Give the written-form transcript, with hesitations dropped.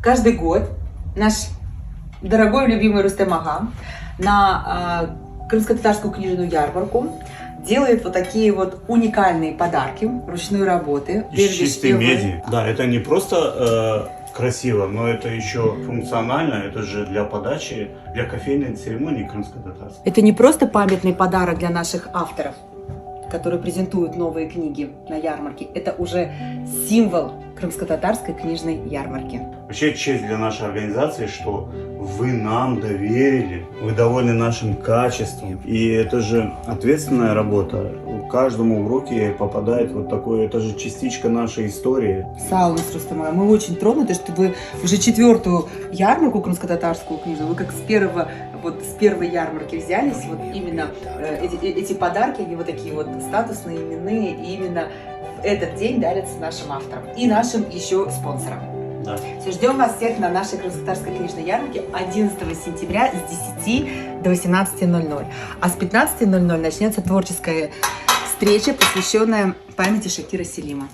Каждый год наш дорогой любимый Рустем Ага на крымско-татарскую книжную ярмарку делает вот такие вот уникальные подарки ручной работы. Из чистой меди. Да, это не просто красиво, но это еще функционально. Это же для подачи, для кофейной церемонии крымско-татарской. Это не просто памятный подарок для наших авторов, которые презентуют новые книги на ярмарке. Это уже символ крымско-татарской книжной ярмарки. Вообще честь для нашей организации, что вы нам доверили, вы довольны нашим качеством. И это же ответственная работа. Каждому в руки попадает вот такое, это же частичка нашей истории. Саунас, Рустем Ага, мы очень тронуты, что вы уже 4-ю ярмарку крымско-татарскую книжную, вы как с первой ярмарки взялись, вот именно эти подарки, они вот такие вот статусные, именные, и именно в этот день дарятся нашим авторам и нашим еще спонсорам. Да. Все, ждем вас всех на нашей крымско-татарской книжной ярмарке 11 сентября с 10 до 18:00. А с 15:00 начнется творческая встреча, посвященная памяти Шакира Селима.